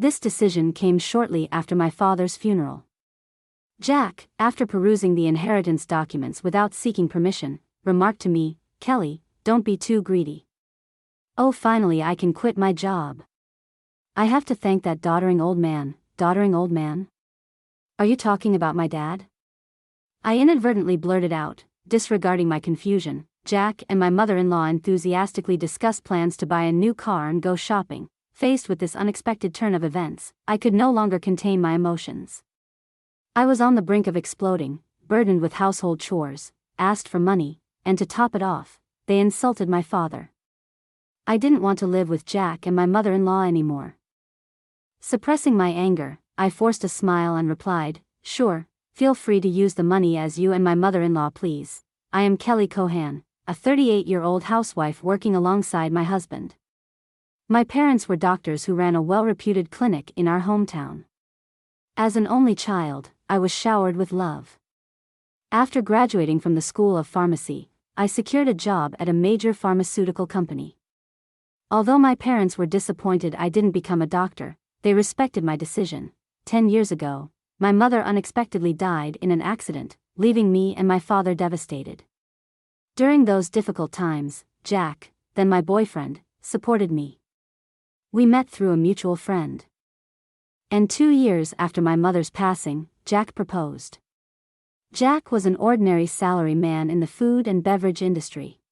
This decision came shortly after my father's funeral. Jack, after perusing the inheritance documents without seeking permission, remarked to me, "Kelly, don't be too greedy. Oh, finally I can quit my job. I have to thank that doddering old man." Doddering old man? Are you talking about my dad? I inadvertently blurted out, disregarding my confusion. Jack and my mother-in-law enthusiastically discussed plans to buy a new car and go shopping. Faced with this unexpected turn of events, I could no longer contain my emotions. I was on the brink of exploding, burdened with household chores, asked for money, and to top it off, they insulted my father. I didn't want to live with Jack and my mother-in-law anymore. Suppressing my anger, I forced a smile and replied, "Sure, feel free to use the money as you and my mother-in-law please. I am Kelly Cohan, a 38-year-old housewife working alongside my husband. My parents were doctors who ran a well-reputed clinic in our hometown. As an only child, I was showered with love. After graduating from the School of Pharmacy, I secured a job at a major pharmaceutical company. Although my parents were disappointed I didn't become a doctor, they respected my decision. 10 years ago, my mother unexpectedly died in an accident, leaving me and my father devastated. During those difficult times, Jack, then my boyfriend, supported me. We met through a mutual friend. And 2 years after my mother's passing, Jack proposed. Jack was an ordinary salary man in the food and beverage industry.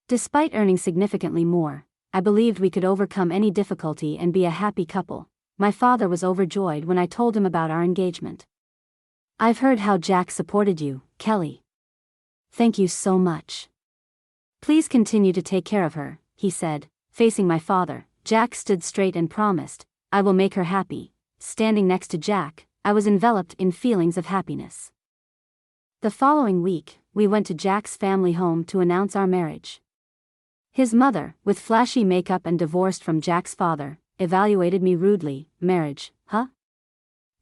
Despite earning significantly more, I believed we could overcome any difficulty and be a happy couple. My father was overjoyed when I told him about our engagement. "I've heard how Jack supported you, Kelly. Thank you so much. Please continue to take care of her," he said, facing my father. Jack stood straight and promised, "I will make her happy." Standing next to Jack, I was enveloped in feelings of happiness. The following week, we went to Jack's family home to announce our marriage. His mother, with flashy makeup and divorced from Jack's father, evaluated me rudely. "Marriage, huh?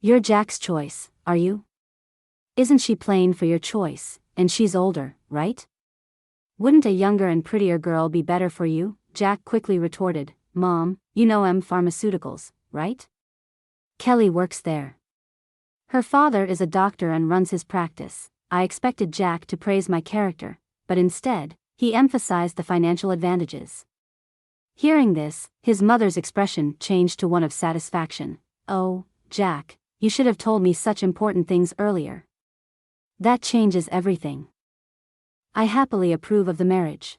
You're Jack's choice, are you? Isn't she playing for your choice, and she's older, right? Wouldn't a younger and prettier girl be better for you?" Jack quickly retorted, "Mom, you know Pharmaceuticals, right? Kelly works there. Her father is a doctor and runs his practice." I expected Jack to praise my character, but instead, he emphasized the financial advantages. Hearing this, his mother's expression changed to one of satisfaction. "Oh, Jack, you should have told me such important things earlier. That changes everything. I happily approve of the marriage."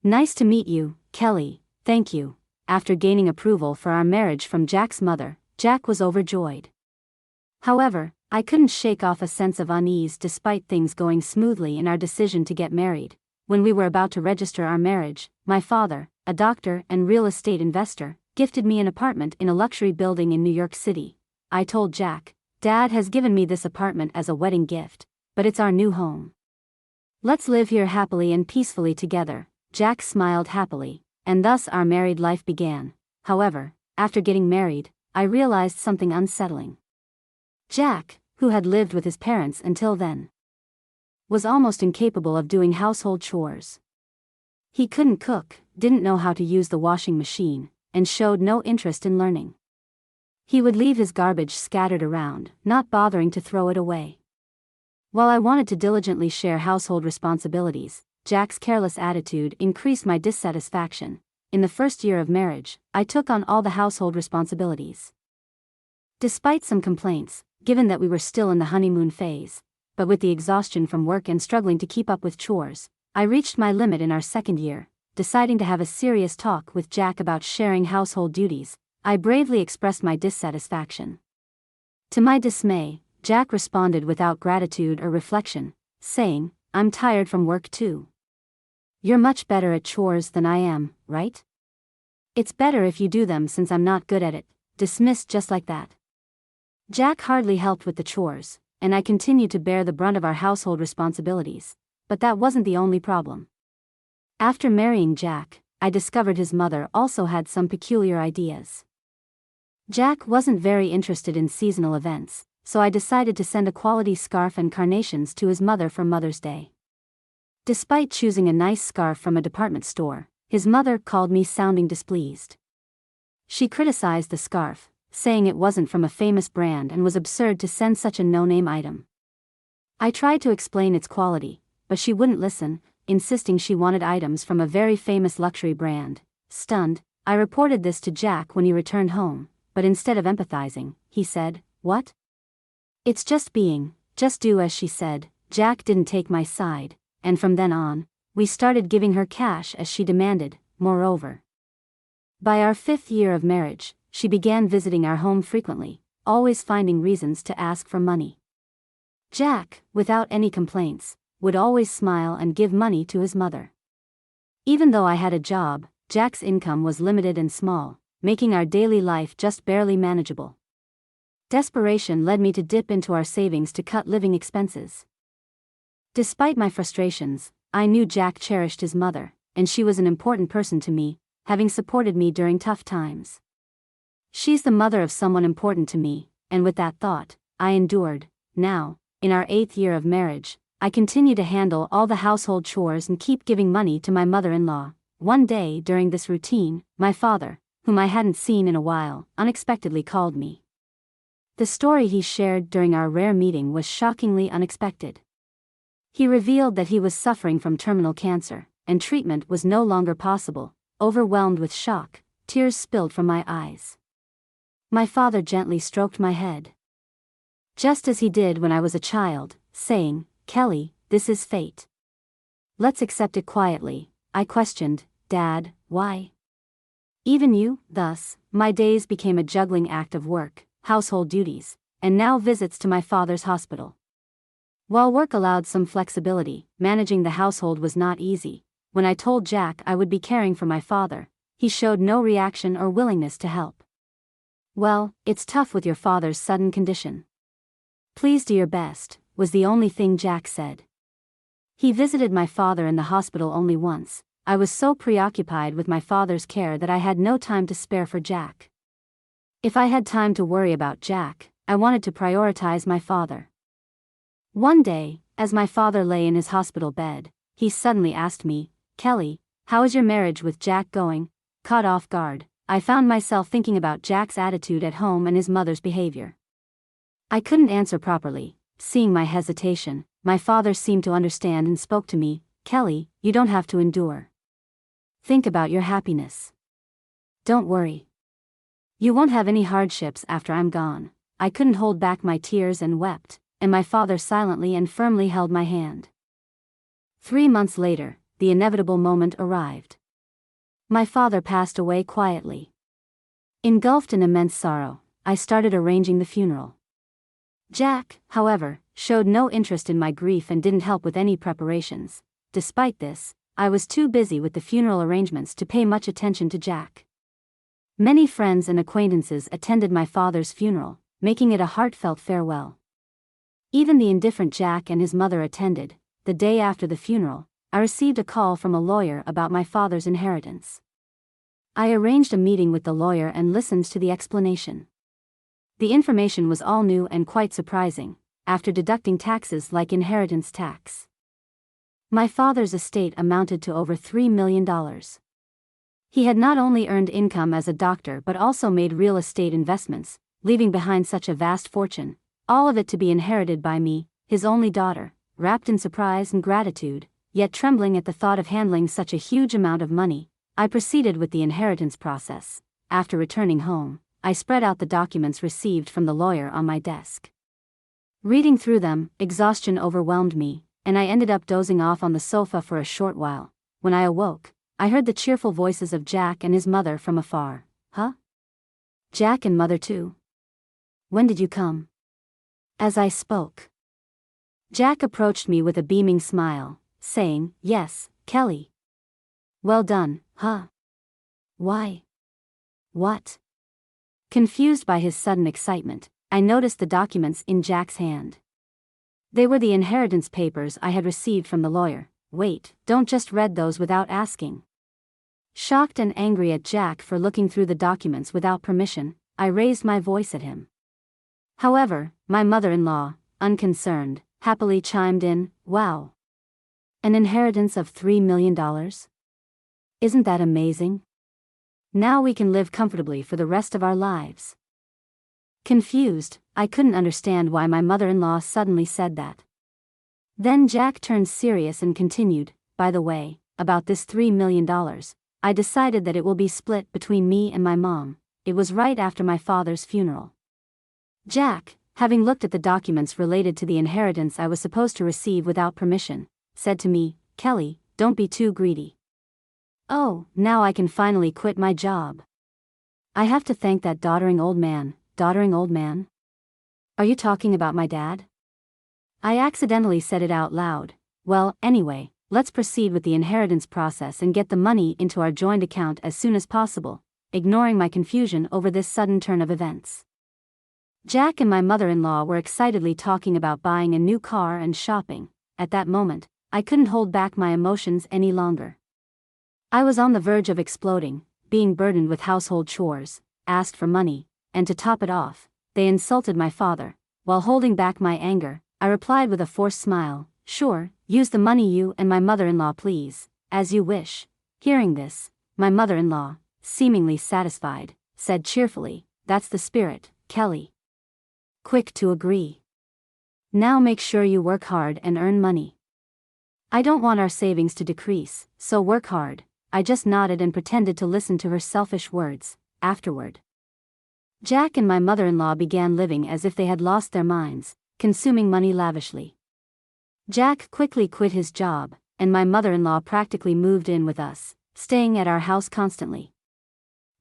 "Nice to meet you, Kelly, thank you." After gaining approval for our marriage from Jack's mother, Jack was overjoyed. However, I couldn't shake off a sense of unease despite things going smoothly in our decision to get married. When we were about to register our marriage, my father, a doctor and real estate investor, gifted me an apartment in a luxury building in New York City. I told Jack, "Dad has given me this apartment as a wedding gift, but it's our new home. Let's live here happily and peacefully together." Jack smiled happily, and thus our married life began. However, after getting married, I realized something unsettling. Jack, who had lived with his parents until then, was almost incapable of doing household chores. He couldn't cook, didn't know how to use the washing machine, and showed no interest in learning. He would leave his garbage scattered around, not bothering to throw it away. While I wanted to diligently share household responsibilities, Jack's careless attitude increased my dissatisfaction. In the first year of marriage, I took on all the household responsibilities. Despite some complaints, given that we were still in the honeymoon phase, but with the exhaustion from work and struggling to keep up with chores, I reached my limit in our second year. Deciding to have a serious talk with Jack about sharing household duties, I bravely expressed my dissatisfaction. To my dismay, Jack responded without gratitude or reflection, saying, "I'm tired from work too. You're much better at chores than I am, right? It's better if you do them since I'm not good at it." Dismissed just like that. Jack hardly helped with the chores, and I continued to bear the brunt of our household responsibilities, but that wasn't the only problem. After marrying Jack, I discovered his mother also had some peculiar ideas. Jack wasn't very interested in seasonal events, so I decided to send a quality scarf and carnations to his mother for Mother's Day. Despite choosing a nice scarf from a department store, his mother called me sounding displeased. She criticized the scarf, saying it wasn't from a famous brand and was absurd to send such a no-name item. I tried to explain its quality, but she wouldn't listen, insisting she wanted items from a very famous luxury brand. Stunned, I reported this to Jack when he returned home, but instead of empathizing, he said, "What? It's just do as she said." Jack didn't take my side, and from then on, we started giving her cash as she demanded. Moreover, by our 5th year of marriage, she began visiting our home frequently, always finding reasons to ask for money. Jack, without any complaints, would always smile and give money to his mother. Even though I had a job, Jack's income was limited and small, making our daily life just barely manageable. Desperation led me to dip into our savings to cut living expenses. Despite my frustrations, I knew Jack cherished his mother, and she was an important person to me, having supported me during tough times. She's the mother of someone important to me, and with that thought, I endured. Now, in our 8th year of marriage, I continue to handle all the household chores and keep giving money to my mother-in-law. One day during this routine, my father, whom I hadn't seen in a while, unexpectedly called me. The story he shared during our rare meeting was shockingly unexpected. He revealed that he was suffering from terminal cancer, and treatment was no longer possible. Overwhelmed with shock, tears spilled from my eyes. My father gently stroked my head, just as he did when I was a child, saying, "Kelly, this is fate. Let's accept it quietly." I questioned, "Dad, why? Even you?" Thus, my days became a juggling act of work, household duties, and now visits to my father's hospital. While work allowed some flexibility, managing the household was not easy. When I told Jack I would be caring for my father, he showed no reaction or willingness to help. "Well, it's tough with your father's sudden condition. Please do your best," was the only thing Jack said. He visited my father in the hospital only once. I was so preoccupied with my father's care that I had no time to spare for Jack. If I had time to worry about Jack, I wanted to prioritize my father. One day, as my father lay in his hospital bed, he suddenly asked me, "Kelly, how is your marriage with Jack going?" Caught off guard, I found myself thinking about Jack's attitude at home and his mother's behavior. I couldn't answer properly. Seeing my hesitation, my father seemed to understand and spoke to me, "Kelly, you don't have to endure. Think about your happiness. Don't worry. You won't have any hardships after I'm gone." I couldn't hold back my tears and wept, and my father silently and firmly held my hand. 3 months later, the inevitable moment arrived. My father passed away quietly. Engulfed in immense sorrow, I started arranging the funeral. Jack, however, showed no interest in my grief and didn't help with any preparations. Despite this, I was too busy with the funeral arrangements to pay much attention to Jack. Many friends and acquaintances attended my father's funeral, making it a heartfelt farewell. Even the indifferent Jack and his mother attended. The day after the funeral, I received a call from a lawyer about my father's inheritance. I arranged a meeting with the lawyer and listened to the explanation. The information was all new and quite surprising, after deducting taxes like inheritance tax. My father's estate amounted to over $3 million. He had not only earned income as a doctor but also made real estate investments, leaving behind such a vast fortune, all of it to be inherited by me, his only daughter. Wrapped in surprise and gratitude, yet trembling at the thought of handling such a huge amount of money, I proceeded with the inheritance process. After returning home, I spread out the documents received from the lawyer on my desk. Reading through them, exhaustion overwhelmed me, and I ended up dozing off on the sofa for a short while. When I awoke, I heard the cheerful voices of Jack and his mother from afar. "Huh? Jack and mother too? When did you come?" As I spoke, Jack approached me with a beaming smile, saying, "Yes, Kelly. Well done, huh? Why? What?" Confused by his sudden excitement, I noticed the documents in Jack's hand. They were the inheritance papers I had received from the lawyer. "Wait, don't just read those without asking." Shocked and angry at Jack for looking through the documents without permission, I raised my voice at him. However, my mother-in-law, unconcerned, happily chimed in, "Wow. An inheritance of $3 million? Isn't that amazing? Now we can live comfortably for the rest of our lives." Confused, I couldn't understand why my mother-in-law suddenly said that. Then Jack turned serious and continued, by the way, about this $3 million, I decided that it will be split between me and my mom. It was right after my father's funeral. Jack, having looked at the documents related to the inheritance I was supposed to receive without permission, said to me, Kelly, don't be too greedy. Oh, now I can finally quit my job. I have to thank that doddering old man. Doddering old man? Are you talking about my dad? I accidentally said it out loud. Well, anyway, let's proceed with the inheritance process and get the money into our joint account as soon as possible, ignoring my confusion over this sudden turn of events. Jack and my mother-in-law were excitedly talking about buying a new car and shopping. At that moment, I couldn't hold back my emotions any longer. I was on the verge of exploding, being burdened with household chores, asked for money, and to top it off, they insulted my father. While holding back my anger, I replied with a forced smile, sure, use the money you and my mother-in-law please, as you wish. Hearing this, my mother-in-law, seemingly satisfied, said cheerfully, that's the spirit, Kelly. Quick to agree. Now make sure you work hard and earn money. I don't want our savings to decrease, so work hard. I just nodded and pretended to listen to her selfish words. Afterward, Jack and my mother-in-law began living as if they had lost their minds, consuming money lavishly. Jack quickly quit his job, and my mother-in-law practically moved in with us, staying at our house constantly.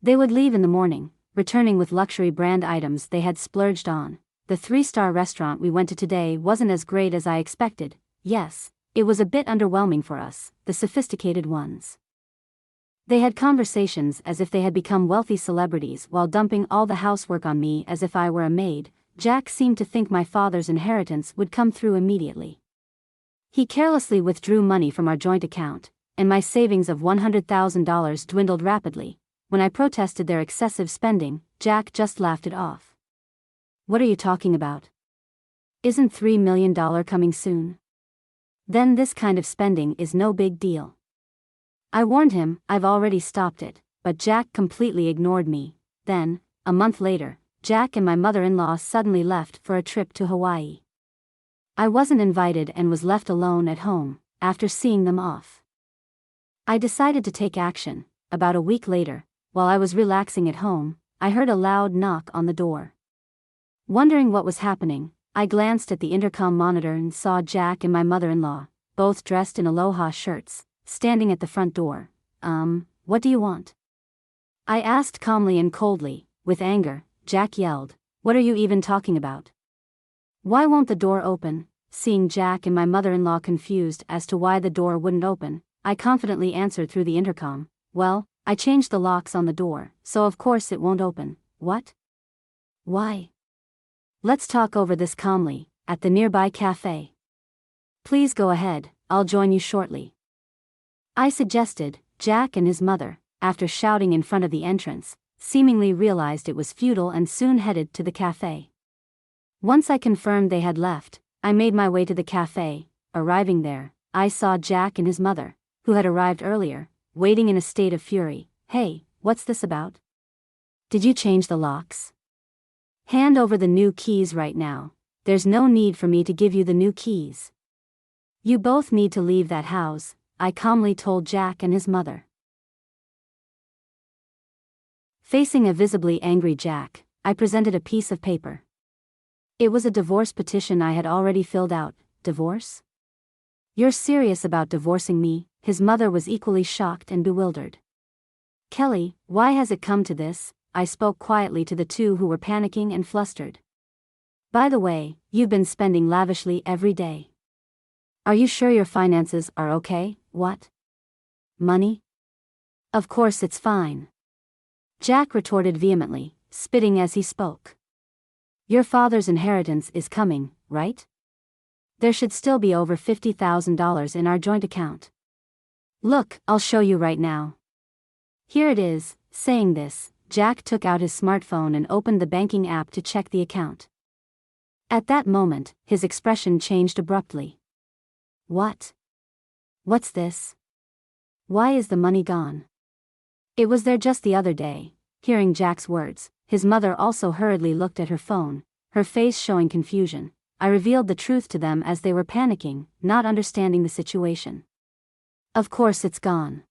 They would leave in the morning, returning with luxury brand items they had splurged on. The 3-star restaurant we went to today wasn't as great as I expected. Yes, it was a bit underwhelming for us, the sophisticated ones. They had conversations as if they had become wealthy celebrities while dumping all the housework on me as if I were a maid. Jack seemed to think my father's inheritance would come through immediately. He carelessly withdrew money from our joint account, and my savings of $100,000 dwindled rapidly. When I protested their excessive spending, Jack just laughed it off. What are you talking about? Isn't $3 million coming soon? Then this kind of spending is no big deal. I warned him, I've already stopped it, but Jack completely ignored me. Then, a month later, Jack and my mother-in-law suddenly left for a trip to Hawaii. I wasn't invited and was left alone at home, after seeing them off. I decided to take action. About a week later, while I was relaxing at home, I heard a loud knock on the door. Wondering what was happening, I glanced at the intercom monitor and saw Jack and my mother-in-law, both dressed in aloha shirts, standing at the front door. What do you want? I asked calmly and coldly. With anger, Jack yelled, what are you even talking about? Why won't the door open? Seeing Jack and my mother-in-law confused as to why the door wouldn't open, I confidently answered through the intercom, well, I changed the locks on the door, so of course it won't open. What? Why? Let's talk over this calmly, at the nearby cafe. Please go ahead, I'll join you shortly. I suggested. Jack and his mother, after shouting in front of the entrance, seemingly realized it was futile and soon headed to the cafe. Once I confirmed they had left, I made my way to the cafe. Arriving there, I saw Jack and his mother, who had arrived earlier, waiting in a state of fury. Hey, what's this about? Did you change the locks? Hand over the new keys right now. There's no need for me to give you the new keys. You both need to leave that house, I calmly told Jack and his mother. Facing a visibly angry Jack, I presented a piece of paper. It was a divorce petition I had already filled out. Divorce? You're serious about divorcing me? His mother was equally shocked and bewildered. Kelly, why has it come to this? I spoke quietly to the two who were panicking and flustered. By the way, you've been spending lavishly every day. Are you sure your finances are okay? What? Money? Of course it's fine. Jack retorted vehemently, spitting as he spoke. Your father's inheritance is coming, right? There should still be over $50,000 in our joint account. Look, I'll show you right now. Here it is. Saying this, Jack took out his smartphone and opened the banking app to check the account. At that moment, his expression changed abruptly. What? What's this? Why is the money gone? It was there just the other day. Hearing Jack's words, his mother also hurriedly looked at her phone, her face showing confusion. I revealed the truth to them as they were panicking, not understanding the situation. Of course it's gone.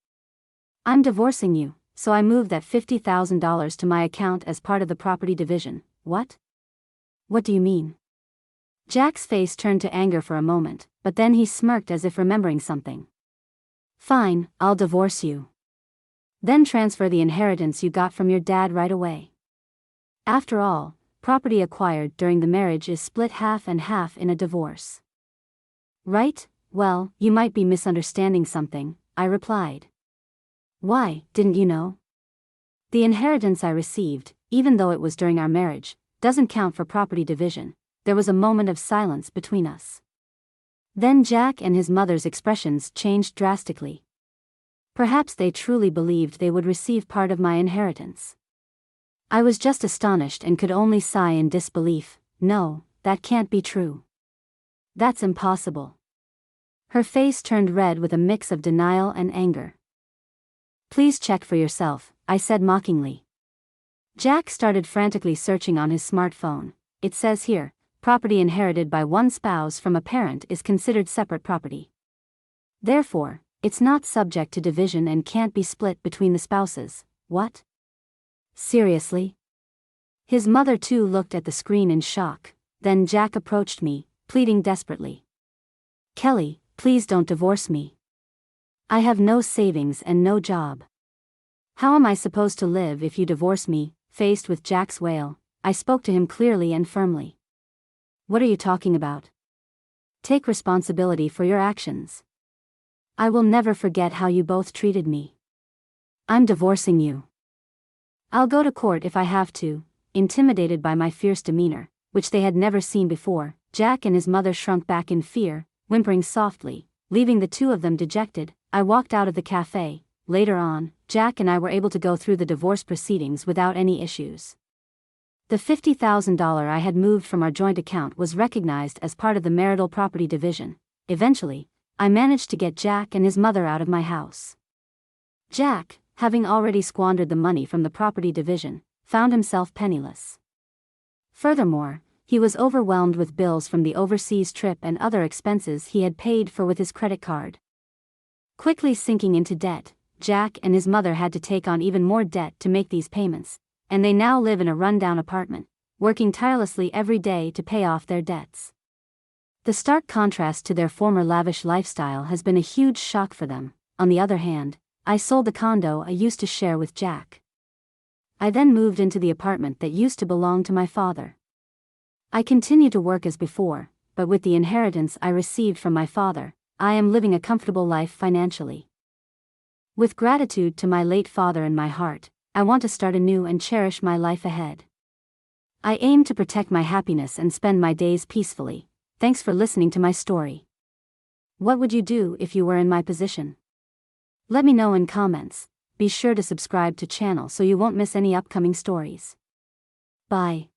I'm divorcing you, so I moved that $50,000 to my account as part of the property division. What? What do you mean? Jack's face turned to anger for a moment, but then he smirked as if remembering something. Fine, I'll divorce you. Then transfer the inheritance you got from your dad right away. After all, property acquired during the marriage is split half and half in a divorce. Right? Well, you might be misunderstanding something, I replied. Why, didn't you know? The inheritance I received, even though it was during our marriage, doesn't count for property division. There was a moment of silence between us. Then Jack and his mother's expressions changed drastically. Perhaps they truly believed they would receive part of my inheritance. I was just astonished and could only sigh in disbelief. No, that can't be true. That's impossible. Her face turned red with a mix of denial and anger. Please check for yourself, I said mockingly. Jack started frantically searching on his smartphone. It says here, property inherited by one spouse from a parent is considered separate property. Therefore, it's not subject to division and can't be split between the spouses. What? Seriously? His mother too looked at the screen in shock. Then Jack approached me, pleading desperately. Kelly, please don't divorce me. I have no savings and no job. How am I supposed to live if you divorce me? Faced with Jack's wail, I spoke to him clearly and firmly. What are you talking about? Take responsibility for your actions. I will never forget how you both treated me. I'm divorcing you. I'll go to court if I have to. Intimidated by my fierce demeanor, which they had never seen before, Jack and his mother shrunk back in fear, whimpering softly, leaving the two of them dejected. I walked out of the cafe. Later on, Jack and I were able to go through the divorce proceedings without any issues. The $50,000 I had moved from our joint account was recognized as part of the marital property division. Eventually, I managed to get Jack and his mother out of my house. Jack, having already squandered the money from the property division, found himself penniless. Furthermore, he was overwhelmed with bills from the overseas trip and other expenses he had paid for with his credit card. Quickly sinking into debt, Jack and his mother had to take on even more debt to make these payments, and they now live in a rundown apartment, working tirelessly every day to pay off their debts. The stark contrast to their former lavish lifestyle has been a huge shock for them. On the other hand, I sold the condo I used to share with Jack. I then moved into the apartment that used to belong to my father. I continue to work as before, but with the inheritance I received from my father, I am living a comfortable life financially. With gratitude to my late father in my heart, I want to start anew and cherish my life ahead. I aim to protect my happiness and spend my days peacefully. Thanks for listening to my story. What would you do if you were in my position? Let me know in comments. Be sure to subscribe to channel so you won't miss any upcoming stories. Bye.